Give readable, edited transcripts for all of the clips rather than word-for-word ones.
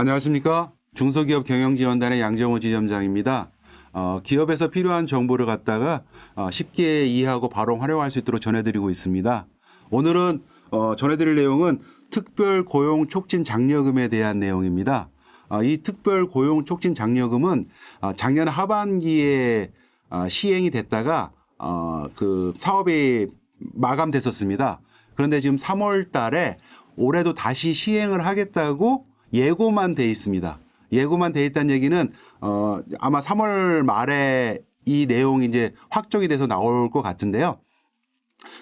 안녕하십니까. 중소기업 경영지원단의 양정호 지점장입니다. 기업에서 필요한 정보를 갖다가 쉽게 이해하고 바로 활용할 수 있도록 전해드리고 있습니다. 오늘은 전해드릴 내용은 특별 고용 촉진 장려금에 대한 내용입니다. 이 특별 고용 촉진 장려금은 작년 하반기에 시행이 됐다가 그 사업이 마감됐었습니다. 그런데 지금 3월 달에 올해도 다시 시행을 하겠다고 예고만 돼 있습니다. 예고만 돼 있다는 얘기는 아마 3월 말에 이 내용이 이제 확정이 돼서 나올 것 같은데요.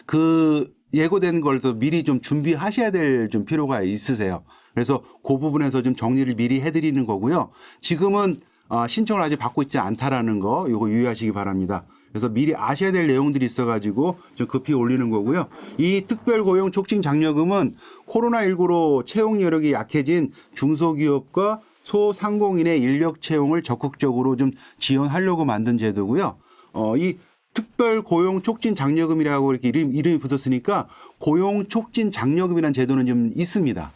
그 예고된 걸 또 미리 좀 준비하셔야 될 좀 필요가 있으세요. 그래서 그 부분에서 좀 정리를 미리 해드리는 거고요. 지금은 신청을 아직 받고 있지 않다라는 거 이거 유의하시기 바랍니다. 그래서 미리 아셔야 될 내용들이 있어가지고 좀 급히 올리는 거고요. 이 특별고용 촉진 장려금은 코로나19로 채용 여력이 약해진 중소기업과 소상공인의 인력 채용을 적극적으로 좀 지원하려고 만든 제도고요. 이 특별고용 촉진 장려금이라고 이렇게 이름이 붙었으니까 고용 촉진 장려금이라는 제도는 좀 있습니다.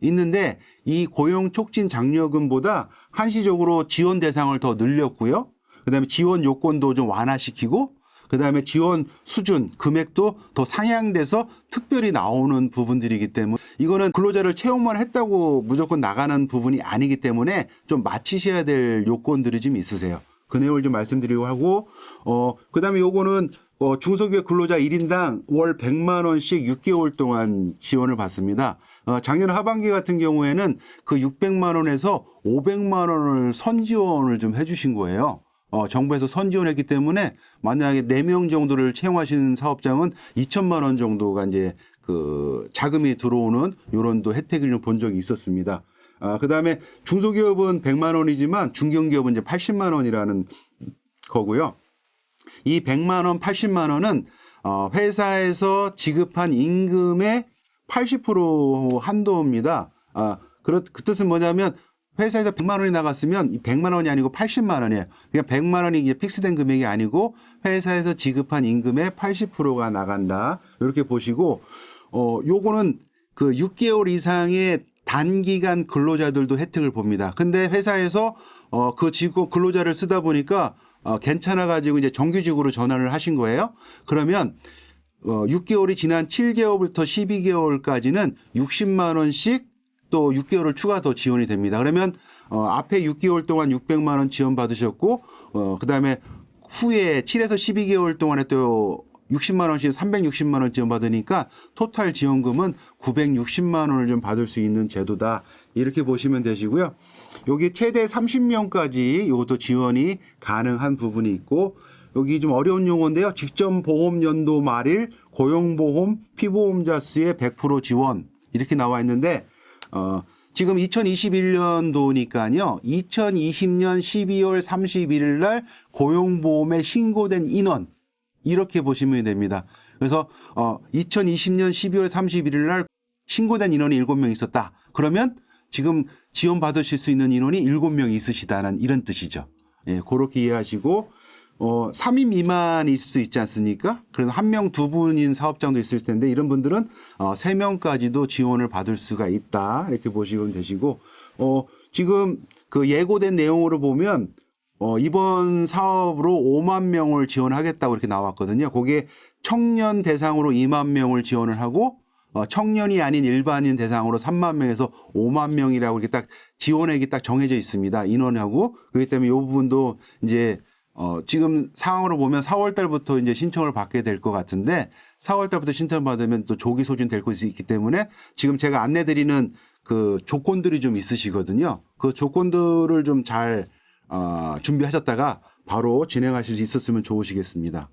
있는데 이 고용 촉진 장려금보다 한시적으로 지원 대상을 더 늘렸고요. 그다음에 지원 요건도 좀 완화시키고 그다음에 지원 수준 금액도 더 상향돼서 특별히 나오는 부분들이기 때문에 이거는 근로자를 채용만 했다고 무조건 나가는 부분이 아니기 때문에 좀 맞추셔야 될 요건들이 좀 있으세요. 그 내용을 좀 말씀드리고 하고 그다음에 요거는 중소기업 근로자 1인당 월 100만 원씩 6개월 동안 지원을 받습니다. 작년 하반기 같은 경우에는 그 600만 원에서 500만 원을 선지원을 좀 해주신 거예요. 정부에서 선지원했기 때문에 만약에 4명 정도를 채용하시는 사업장은 2천만 원 정도가 이제 그 자금이 들어오는 요런 또 혜택을 좀 본 적이 있었습니다. 그다음에 중소기업은 100만 원이지만 중견기업은 이제 80만 원이라는 거고요. 이 100만 원, 80만 원은 회사에서 지급한 임금의 80% 한도입니다. 그 뜻은 뭐냐면 회사에서 100만 원이 나갔으면 100만 원이 아니고 80만 원이에요. 그냥 100만 원이 이게 픽스된 금액이 아니고 회사에서 지급한 임금의 80%가 나간다. 이렇게 보시고 요거는 그 6개월 이상의 단기간 근로자들도 혜택을 봅니다. 근데 회사에서 그 직업 근로자를 쓰다 보니까 괜찮아 가지고 이제 정규직으로 전환을 하신 거예요. 그러면 6개월이 지난 7개월부터 12개월까지는 60만 원씩 또 6개월을 추가 더 지원이 됩니다. 그러면 앞에 6개월 동안 600만 원 지원 받으셨고 그다음에 후에 7에서 12개월 동안에 또 60만 원씩 360만 원 지원 받으니까 토탈 지원금은 960만 원을 좀 받을 수 있는 제도다. 이렇게 보시면 되시고요. 여기 최대 30명까지 이것도 지원이 가능한 부분이 있고 여기 좀 어려운 용어인데요. 직전보험 연도 말일 고용보험 피보험자 수의 100% 지원 이렇게 나와 있는데 지금 2021년도니까요. 2020년 12월 31일 날 고용보험에 신고된 인원 이렇게 보시면 됩니다. 그래서 2020년 12월 31일 날 신고된 인원이 7명 있었다. 그러면 지금 지원 받으실 수 있는 인원이 7명 있으시다는 이런 뜻이죠. 예, 그렇게 이해하시고 3인 미만일 수 있지 않습니까? 그래서 1명 2분인 사업장도 있을 텐데 이런 분들은 3명까지도 지원을 받을 수가 있다. 이렇게 보시면 되시고 지금 그 예고된 내용으로 보면 이번 사업으로 5만 명을 지원하겠다고 이렇게 나왔거든요. 거기에 청년 대상으로 2만 명을 지원을 하고 청년이 아닌 일반인 대상으로 3만 명에서 5만 명이라고 이렇게 딱 지원액이 딱 정해져 있습니다. 인원하고. 그렇기 때문에 이 부분도 이제 지금 상황으로 보면 4월 달부터 이제 신청을 받게 될 것 같은데 4월 달부터 신청 받으면 또 조기 소진 될 것이 있기 때문에 지금 제가 안내 드리는 그 조건들이 좀 있으시거든요. 그 조건들을 좀 잘 준비하셨다가 바로 진행하실 수 있었으면 좋으시겠습니다.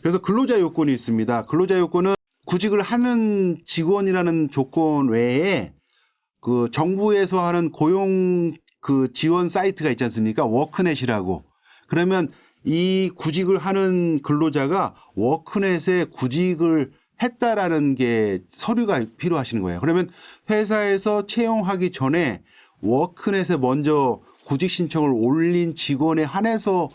그래서 근로자 요건이 있습니다. 근로자 요건은 구직을 하는 직원이라는 조건 외에 그 정부에서 하는 고용 그 지원 사이트가 있지 않습니까? 워크넷이라고. 그러면 이 구직을 하는 근로자가 워크넷에 구직을 했다라는 게 서류가 필요하신 거예요. 그러면 회사에서 채용하기 전에 워크넷에 먼저 구직 신청을 올린 직원에 한해서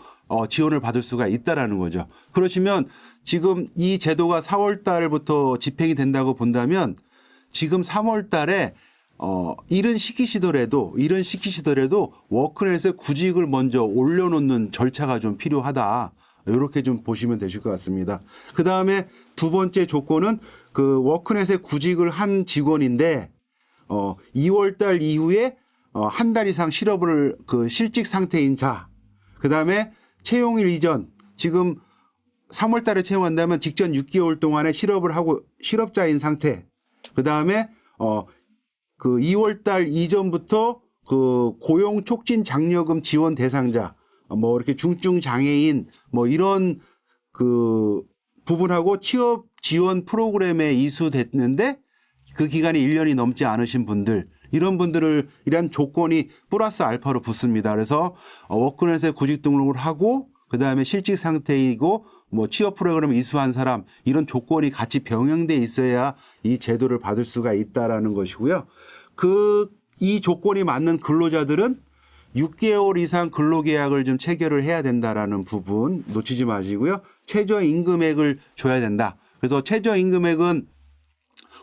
지원을 받을 수가 있다라는 거죠. 그러시면 지금 이 제도가 4월 달부터 집행이 된다고 본다면 지금 3월 달에 일은 시키시더라도 워크넷에 구직을 먼저 올려놓는 절차가 좀 필요하다. 이렇게 좀 보시면 되실 것 같습니다. 그 다음에 두 번째 조건은 그 워크넷에 구직을 한 직원인데 2월 달 이후에 한 달 이상 실업을 실직 상태인 자. 그 다음에 채용일 이전 지금 3월 달에 채용한다면 직전 6개월 동안에 실업을 하고 실업자인 상태. 그 다음에 그 2월 달 이전부터 그 고용 촉진 장려금 지원 대상자, 뭐 이렇게 중증 장애인 뭐 이런 그 부분하고 취업 지원 프로그램에 이수됐는데 그 기간이 1년이 넘지 않으신 분들, 이런 분들을 이런 조건이 플러스 알파로 붙습니다. 그래서 워크넷에 구직 등록을 하고 그다음에 실직 상태이고 뭐 취업 프로그램 이수한 사람, 이런 조건이 같이 병행돼 있어야 이 제도를 받을 수가 있다라는 것이고요. 이 조건이 맞는 근로자들은 6개월 이상 근로계약을 좀 체결을 해야 된다라는 부분 놓치지 마시고요. 최저임금액을 줘야 된다. 그래서 최저임금액은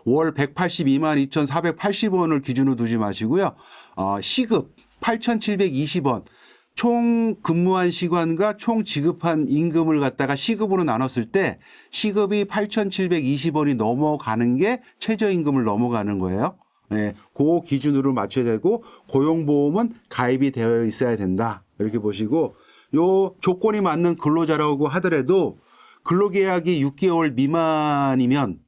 월 182만 2,480원을 기준으로 두지 마시고요. 시급 8,720원. 총 근무한 시간과 총 지급한 임금을 갖다가 시급으로 나눴을 때 시급이 8,720원이 넘어가는 게 최저임금을 넘어가는 거예요. 네, 그 기준으로 맞춰야 되고 고용보험은 가입이 되어 있어야 된다. 이렇게 보시고 요 조건이 맞는 근로자라고 하더라도 근로계약이 6개월 미만이면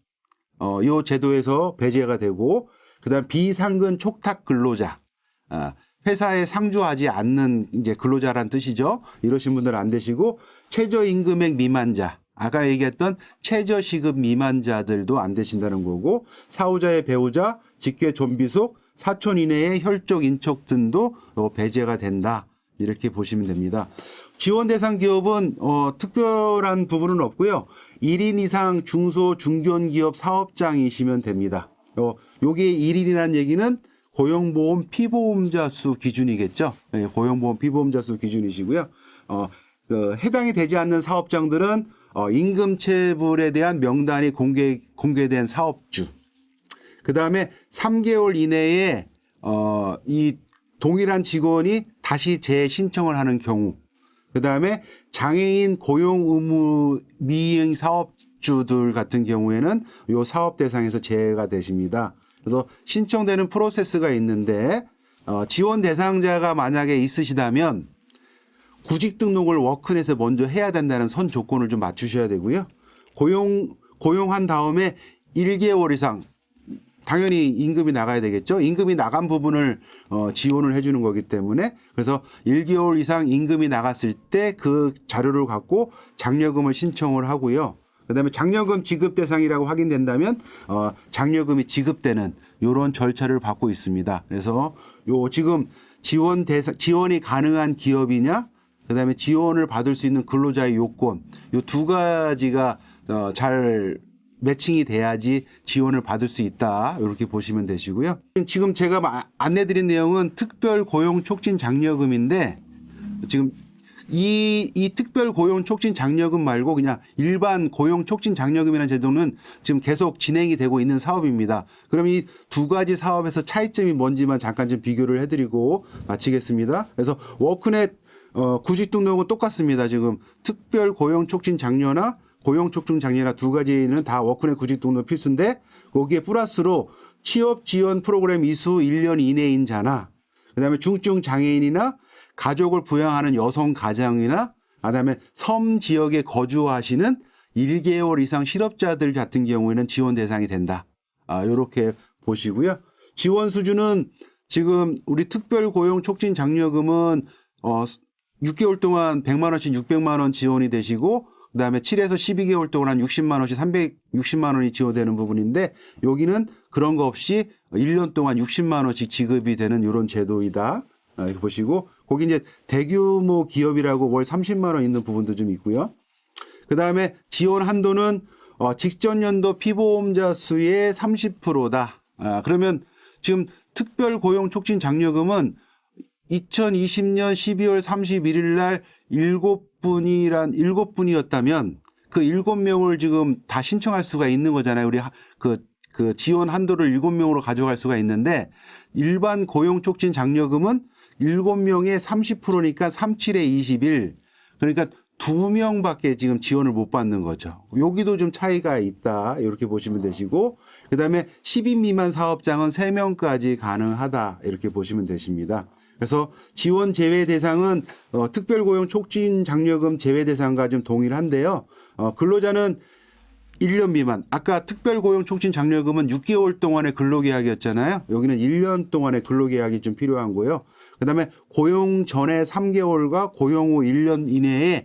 요 제도에서 배제가 되고 그다음 비상근 촉탁 근로자. 회사에 상주하지 않는 이제 근로자란 뜻이죠. 이러신 분들은 안 되시고 최저임금액 미만자, 아까 얘기했던 최저시급 미만자들도 안 되신다는 거고 사후자의 배우자, 직계 존비속, 사촌 이내의 혈족 인척 등도 배제가 된다. 이렇게 보시면 됩니다. 지원 대상 기업은 특별한 부분은 없고요. 1인 이상 중소 중견기업 사업장이시면 됩니다. 요게 1인이라는 얘기는 고용보험 피보험자 수 기준이겠죠. 네, 고용보험 피보험자 수 기준이시고요. 해당이 되지 않는 사업장들은 임금체불에 대한 명단이 공개된 사업주. 그 다음에 3개월 이내에 이 동일한 직원이 다시 재신청을 하는 경우. 그 다음에 장애인 고용 의무 미행 사업주들 같은 경우에는 이 사업 대상에서 제외가 되십니다. 그래서 신청되는 프로세스가 있는데 지원 대상자가 만약에 있으시다면 구직 등록을 워크넷에 먼저 해야 된다는 선 조건을 좀 맞추셔야 되고요. 고용한 다음에 1개월 이상 당연히 임금이 나가야 되겠죠. 임금이 나간 부분을 지원을 해주는 거기 때문에 그래서 1개월 이상 임금이 나갔을 때 그 자료를 갖고 장려금을 신청을 하고요. 그다음에 장려금 지급 대상이라고 확인된다면 장려금이 지급되는 이런 절차를 받고 있습니다. 그래서 요 지금 지원이 가능한 기업이냐, 그다음에 지원을 받을 수 있는 근로자의 요건, 요 두 가지가 잘 매칭이 돼야지 지원을 받을 수 있다. 이렇게 보시면 되시고요. 지금 제가 안내드린 내용은 특별 고용 촉진 장려금인데 지금 이 특별 고용 촉진 장려금 말고 그냥 일반 고용 촉진 장려금이라는 제도는 지금 계속 진행이 되고 있는 사업입니다. 그럼 이 두 가지 사업에서 차이점이 뭔지만 잠깐 좀 비교를 해드리고 마치겠습니다. 그래서 워크넷 구직 등록은 똑같습니다. 지금 특별 고용 촉진 장려나 고용 촉진 장려나 두 가지는 다 워크넷 구직 등록 필수인데 거기에 플러스로 취업 지원 프로그램 이수 1년 이내인 자나 그다음에 중증 장애인이나 가족을 부양하는 여성 가장이나 그다음에 섬 지역에 거주하시는 1개월 이상 실업자들 같은 경우에는 지원 대상이 된다. 이렇게 보시고요. 지원 수준은 지금 우리 특별 고용 촉진 장려금은 6개월 동안 100만 원씩 600만 원 지원이 되시고 그다음에 7에서 12개월 동안 한 60만 원씩 360만 원이 지원되는 부분인데 여기는 그런 거 없이 1년 동안 60만 원씩 지급이 되는 이런 제도이다. 이렇게 보시고 거기 이제 대규모 기업이라고 월 30만 원 있는 부분도 좀 있고요. 그다음에 지원 한도는 직전 연도 피보험자 수의 30%다. 그러면 지금 특별 고용 촉진 장려금은 2020년 12월 31일 날 7분이었다면 그 7명을 지금 다 신청할 수가 있는 거잖아요. 우리 그 그 지원 한도를 7명으로 가져갈 수가 있는데 일반 고용 촉진 장려금은 7명의 30%니까 37에 21. 그러니까 2명밖에 지금 지원을 못 받는 거죠. 여기도 좀 차이가 있다. 이렇게 보시면 되시고 그다음에 10인 미만 사업장은 3명까지 가능하다. 이렇게 보시면 되십니다. 그래서 지원 제외 대상은 특별고용 촉진 장려금 제외 대상과 좀 동일한데요. 근로자는 1년 미만. 아까 특별고용 촉진 장려금은 6개월 동안의 근로계약이었잖아요. 여기는 1년 동안의 근로계약이 좀 필요한 거예요. 그다음에 고용 전에 3개월과 고용 후 1년 이내에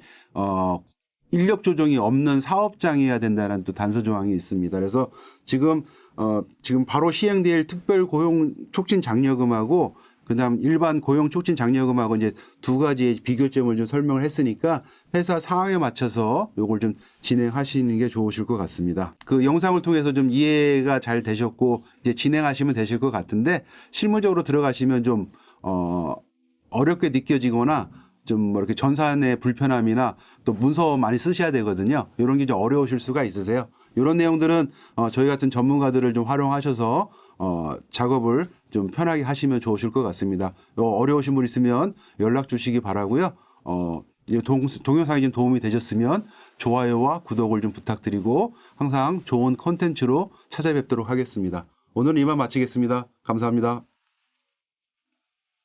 인력 조정이 없는 사업장이어야 된다는 또 단서 조항이 있습니다. 그래서 지금 바로 시행될 특별고용 촉진 장려금하고 그다음 일반 고용 촉진 장려금하고 이제 두 가지의 비교점을 좀 설명을 했으니까 회사 상황에 맞춰서 요걸 좀 진행하시는 게 좋으실 것 같습니다. 그 영상을 통해서 좀 이해가 잘 되셨고 이제 진행하시면 되실 것 같은데 실무적으로 들어가시면 좀 어렵게 느껴지거나 좀 뭐 이렇게 전산의 불편함이나 또 문서 많이 쓰셔야 되거든요. 이런 게 좀 어려우실 수가 있으세요. 이런 내용들은 저희 같은 전문가들을 좀 활용하셔서 작업을 좀 편하게 하시면 좋으실 것 같습니다. 어려우신 분 있으면 연락 주시기 바라고요. 이 동영상이 좀 도움이 되셨으면 좋아요와 구독을 좀 부탁드리고 항상 좋은 콘텐츠로 찾아뵙도록 하겠습니다. 오늘은 이만 마치겠습니다. 감사합니다.